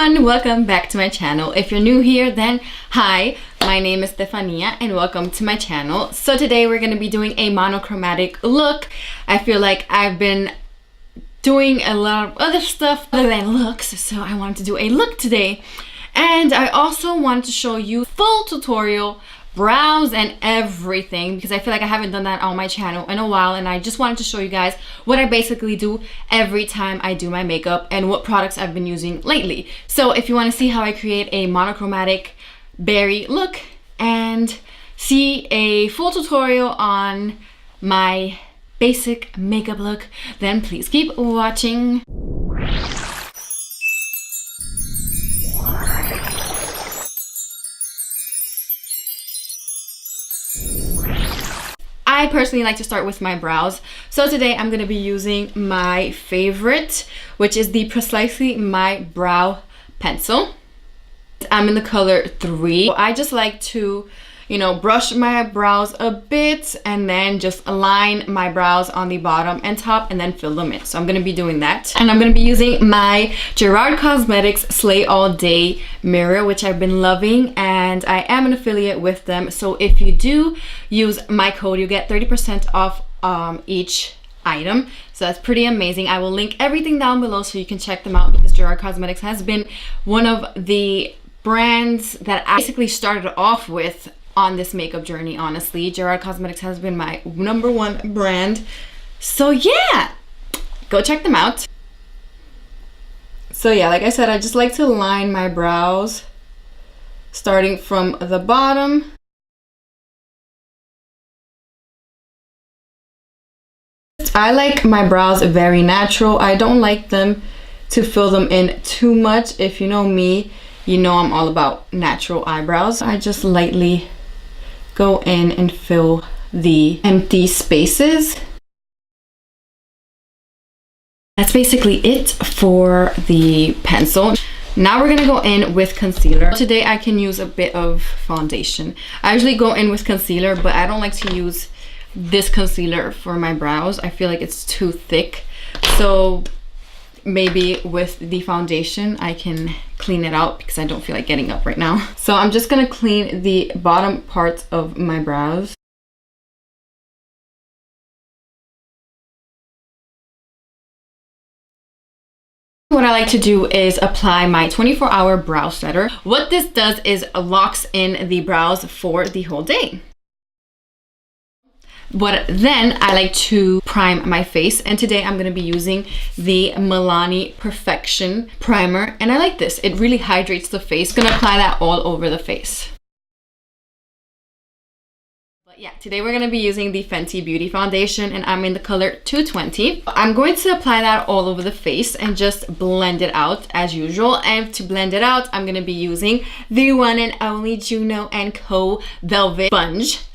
everyone, welcome back to my channel. If you're new here, then hi, my name is Estefania and welcome to my channel. So today we're going to be doing a monochromatic look. I feel like I've been doing a lot of other stuff other than looks, so I wanted to do a look today. And I also wanted to show you full tutorial brows and everything because I feel like I haven't done that on my channel in a while, and I just wanted to show you guys what I basically do every time I do my makeup and what products I've been using lately. So if you want to see how I create a monochromatic berry look and see a full tutorial on my basic makeup look, then please keep watching. I personally like to start with my brows. So today I'm going to be using my favorite, which is the Precisely My Brow Pencil. I'm in the color 3. I just like to, brush my brows a bit and then just align my brows on the bottom and top and then fill them in. So I'm going to be doing that. And I'm going to be using my Gerard Cosmetics Slay All Day mirror, which I've been loving, and I am an affiliate with them. So if you do use my code, you get 30% off each item. So that's pretty amazing. I will link everything down below so you can check them out, because Gerard Cosmetics has been one of the brands that I basically started off with on this makeup journey. Honestly, Gerard Cosmetics has been my #1 brand. So yeah, go check them out. So yeah, like I said, I just like to line my brows starting from the bottom. I like my brows very natural. I don't like them to fill them in too much. If you know me, you know I'm all about natural eyebrows. I just lightly go in and fill the empty spaces. That's basically it for the pencil. Now we're gonna go in with concealer. Today I can use a bit of foundation. I usually go in with concealer, but I don't like to use this concealer for my brows. I feel like it's too thick. So maybe with the foundation I can clean it out because I don't feel like getting up right now. So I'm just gonna clean the bottom parts of my brows. What I like to do is apply my 24-hour brow setter. What this does is locks in the brows for the whole day. But then I like to prime my face, and today I'm going to be using the Milani Perfection primer, and I like this. It really hydrates the face. I'm going to apply that all over the face. But yeah, today we're going to be using the Fenty Beauty foundation, and I'm in the color 220. I'm going to apply that all over the face and just blend it out as usual. And to blend it out, I'm going to be using the one and only Juno & Co. Velvet Sponge.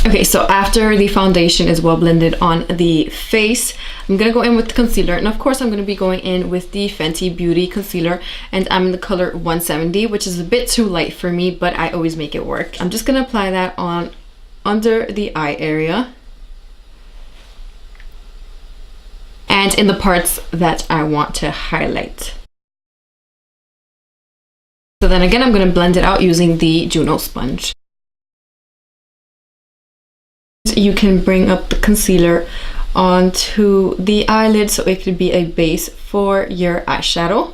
Okay, so after the foundation is well blended on the face, I'm gonna go in with the concealer, and of course I'm gonna be going in with the Fenty Beauty concealer, and I'm in the color 170, which is a bit too light for me, but I always make it work. I'm just gonna apply that on under the eye area and in the parts that I want to highlight. So then again, I'm gonna blend it out using the Juno sponge. You can bring up the concealer onto the eyelid so it could be a base for your eyeshadow.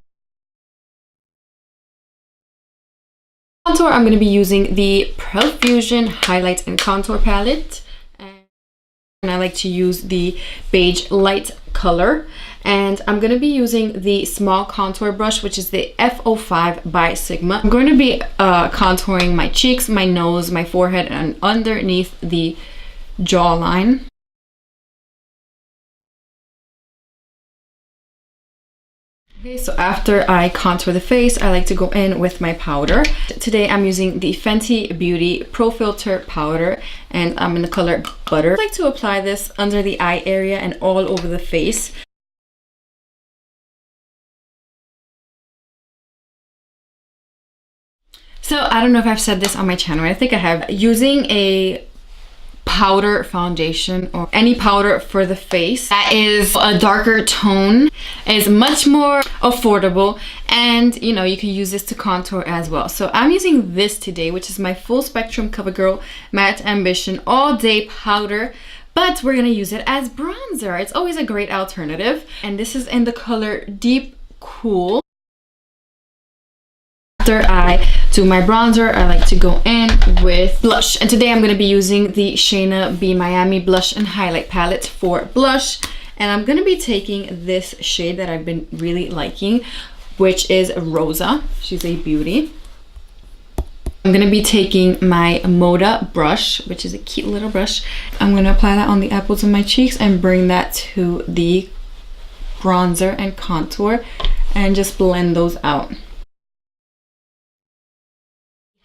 Contour, I'm going to be using the Profusion Highlight and Contour Palette. And I like to use the beige light color. And I'm going to be using the small contour brush, which is the F05 by Sigma. I'm going to be contouring my cheeks, my nose, my forehead, and underneath the jawline. Okay, so after I contour the face, I like to go in with my powder. Today I'm using the Fenty Beauty Pro Filter powder, and I'm in the color Butter. I like to apply this under the eye area and all over the face. So I don't know if I've said this on my channel. I think I have. Using a powder foundation or any powder for the face that is a darker tone, is much more affordable, and you know, you can use this to contour as well. So I'm using this today, which is my full spectrum CoverGirl Matte Ambition All Day Powder, but we're gonna use it as bronzer. It's always a great alternative, and this is in the color Deep Cool. After I do my bronzer, I like to go in with blush, and today I'm going to be using the Shayna B Miami Blush and Highlight Palette for blush, and I'm going to be taking this shade that I've been really liking, which is Rosa. She's a beauty. I'm going to be taking my Moda brush, which is a cute little brush. I'm going to apply that on the apples of my cheeks and bring that to the bronzer and contour and just blend those out.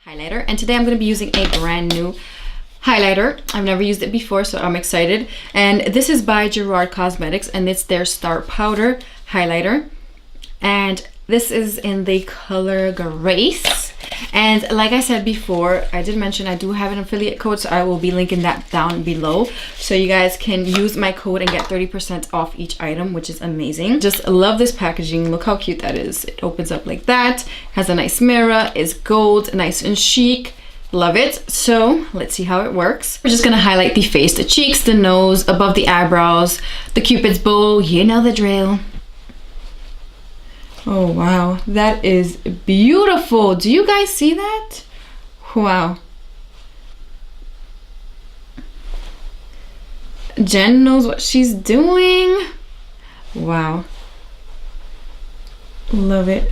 Highlighter, and today I'm going to be using a brand new highlighter. I've never used it before, so I'm excited. And this is by Gerard Cosmetics, and it's their Star Powder highlighter, and this is in the color Grace. And like I said before, I did mention I do have an affiliate code, so I will be linking that down below, so you guys can use my code and get 30% off each item, which is amazing. Just love this packaging. Look how cute that is. It opens up like that, has a nice mirror, is gold, nice and chic. Love it. So let's see how it works. We're just gonna highlight the face, the cheeks, the nose, above the eyebrows, the cupid's bow, you know the drill. Oh wow, that is beautiful. Do you guys see that? Wow. Jen knows what she's doing. Wow. Love it.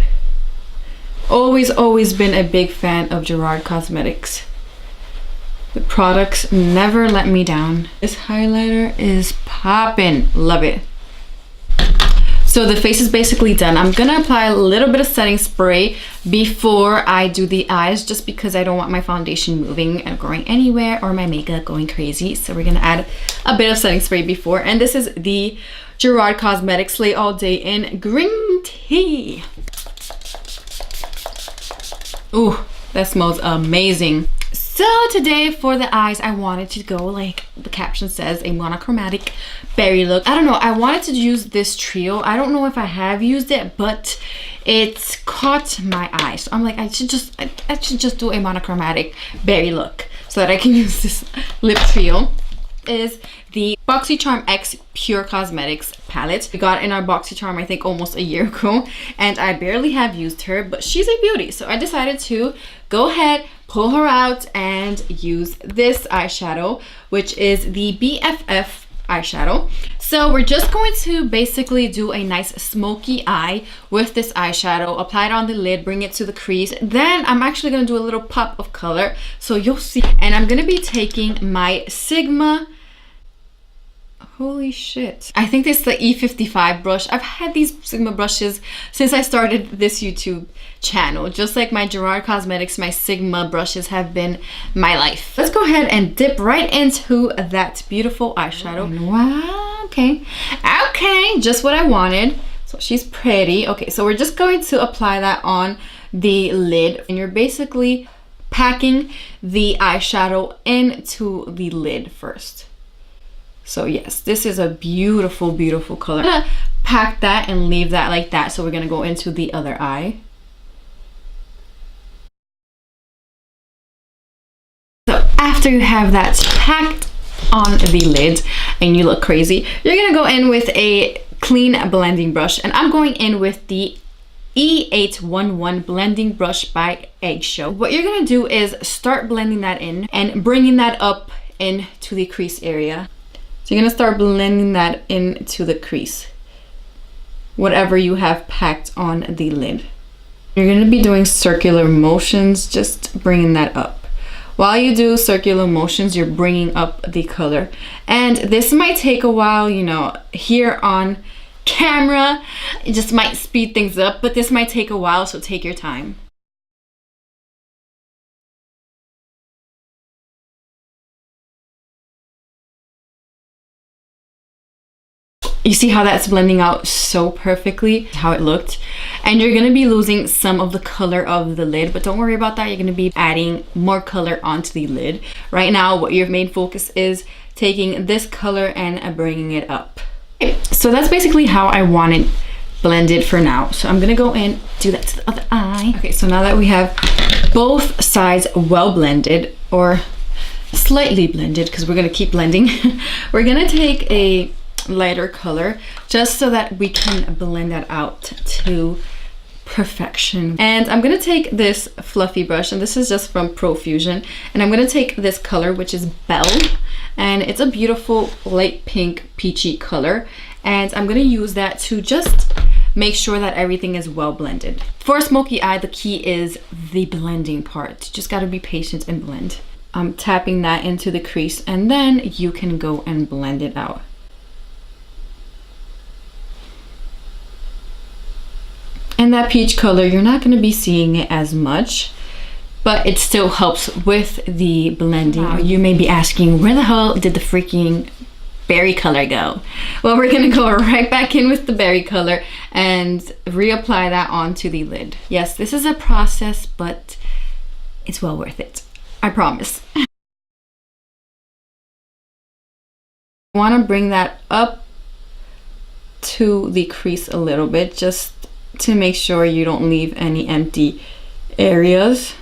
Always been a big fan of Gerard Cosmetics. The products never let me down. This highlighter is poppin'. Love it. So the face is basically done. I'm gonna apply a little bit of setting spray before I do the eyes, just because I don't want my foundation moving and going anywhere or my makeup going crazy. So we're gonna add a bit of setting spray before. And this is the Gerard Cosmetics Slay All Day in Green Tea. Ooh, that smells amazing. So today for the eyes, I wanted to go, like the caption says, a monochromatic berry look. I don't know, I wanted to use this trio. I don't know if I have used it, but it's caught my eye. So I'm like, I should just do a monochromatic berry look so that I can use this lip trio. Is the BoxyCharm X Pure Cosmetics palette. We got in our BoxyCharm, I think, almost a year ago, and I barely have used her, but she's a beauty. So I decided to go ahead, pull her out, and use this eyeshadow, which is the BFF eyeshadow. So we're just going to basically do a nice smoky eye with this eyeshadow, apply it on the lid, bring it to the crease. Then I'm actually going to do a little pop of color, so you'll see. And I'm going to be taking my Sigma, holy shit, I think it's the E55 brush. I've had these Sigma brushes since I started this YouTube channel. Just like my Gerard Cosmetics, my Sigma brushes have been my life. Let's go ahead and dip right into that beautiful eyeshadow. Wow, okay, just what I wanted. So she's pretty. Okay, so we're just going to apply that on the lid, and you're basically packing the eyeshadow into the lid first. So yes, this is a beautiful, beautiful color. I'm gonna pack that and leave that like that. So we're gonna go into the other eye. So after you have that packed on the lid and you look crazy, you're gonna go in with a clean blending brush. And I'm going in with the E811 blending brush by Eggshell. What you're gonna do is start blending that in and bringing that up into the crease area. So you're gonna start blending that into the crease, whatever you have packed on the lid. You're gonna be doing circular motions, just bringing that up. While you do circular motions, you're bringing up the color. And this might take a while, you know, here on camera, it just might speed things up, but this might take a while, so take your time. You see how that's blending out so perfectly, how it looked. And you're gonna be losing some of the color of the lid, but don't worry about that. You're gonna be adding more color onto the lid. Right now, what your main focus is taking this color and bringing it up. Okay, so that's basically how I want it blended for now. So I'm gonna go in, do that to the other eye. Okay, so now that we have both sides well blended, or slightly blended, because we're gonna keep blending, we're gonna take a lighter color just so that we can blend that out to perfection. And I'm gonna take this fluffy brush, and this is just from Profusion, and I'm gonna take this color, which is Belle, and it's a beautiful light pink peachy color, and I'm gonna use that to just make sure that everything is well blended. For a smoky eye, the key is the blending part. You just gotta be patient and blend. I'm tapping that into the crease, and then you can go and blend it out. And that peach color, you're not going to be seeing it as much, but it still helps with the blending. Wow. You may be asking, where the hell did the freaking berry color go? Well, we're going to go right back in with the berry color and reapply that onto the lid. Yes, this is a process, but it's well worth it. I promise. I want to bring that up to the crease a little bit, just to make sure you don't leave any empty areas.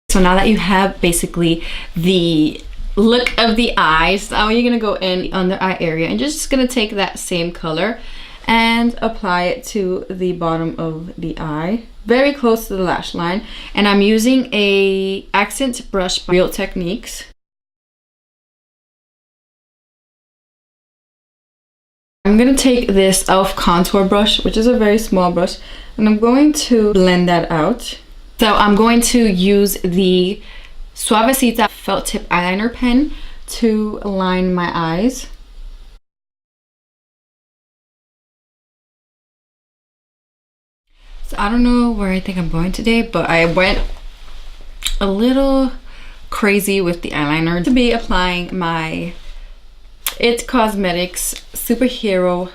So now that you have basically the look of the eyes, now you're gonna go in the under eye area, and you're just gonna take that same color and apply it to the bottom of the eye, very close to the lash line. And I'm using a accent brush by Real Techniques. I'm gonna take this e.l.f. contour brush, which is a very small brush, and I'm going to blend that out. So I'm going to use the Suavecita felt tip eyeliner pen to line my eyes. So I don't know where I think I'm going today, but I went a little crazy with the eyeliner to be applying my It Cosmetics Superhero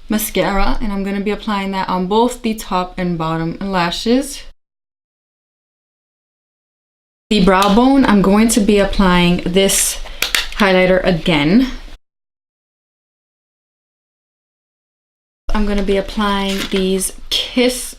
mascara, and I'm going to be applying that on both the top and bottom lashes. The brow bone, I'm going to be applying this highlighter again. I'm going to be applying these Kiss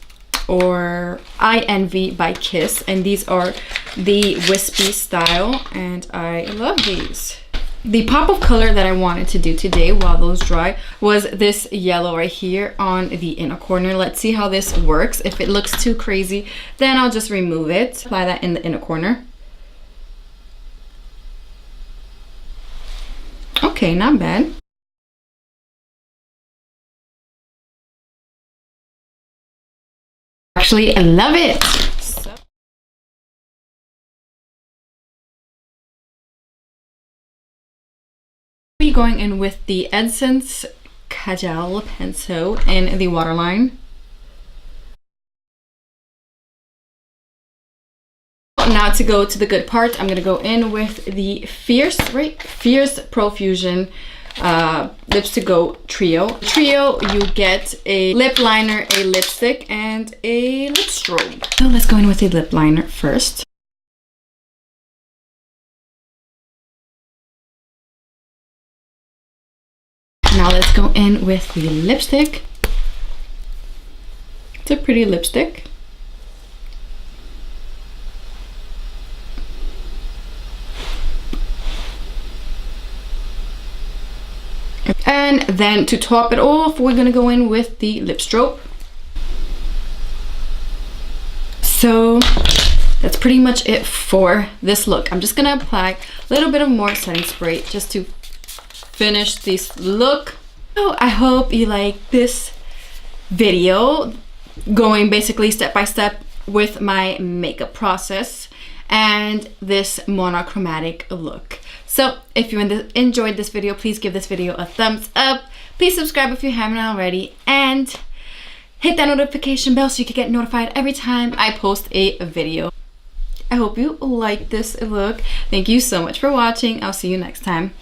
or I Envy by Kiss, and these are the wispy style, and I love these. The pop of color that I wanted to do today while those dry was this yellow right here on the inner corner. Let's see how this works. If it looks too crazy, then I'll just remove it. Apply that in the inner corner. Okay, not bad. Actually, I love it. Be going in with the Essence Kajal pencil in the waterline. Now to go to the good part, I'm gonna go in with the Fierce Profusion Lips to Go Trio. You get a lip liner, a lipstick, and a lip strobe. So let's go in with the lip liner first. Now let's go in with the lipstick. It's a pretty lipstick. And then to top it off, we're gonna go in with the lip strobe. So that's pretty much it for this look. I'm just gonna apply a little bit of more setting spray just to finish this look. So I hope you like this video going basically step by step with my makeup process and this monochromatic look. So if you enjoyed this video, please give this video a thumbs up. Please subscribe if you haven't already, and hit that notification bell so you can get notified every time I post a video. I hope you like this look. Thank you so much for watching. I'll see you next time.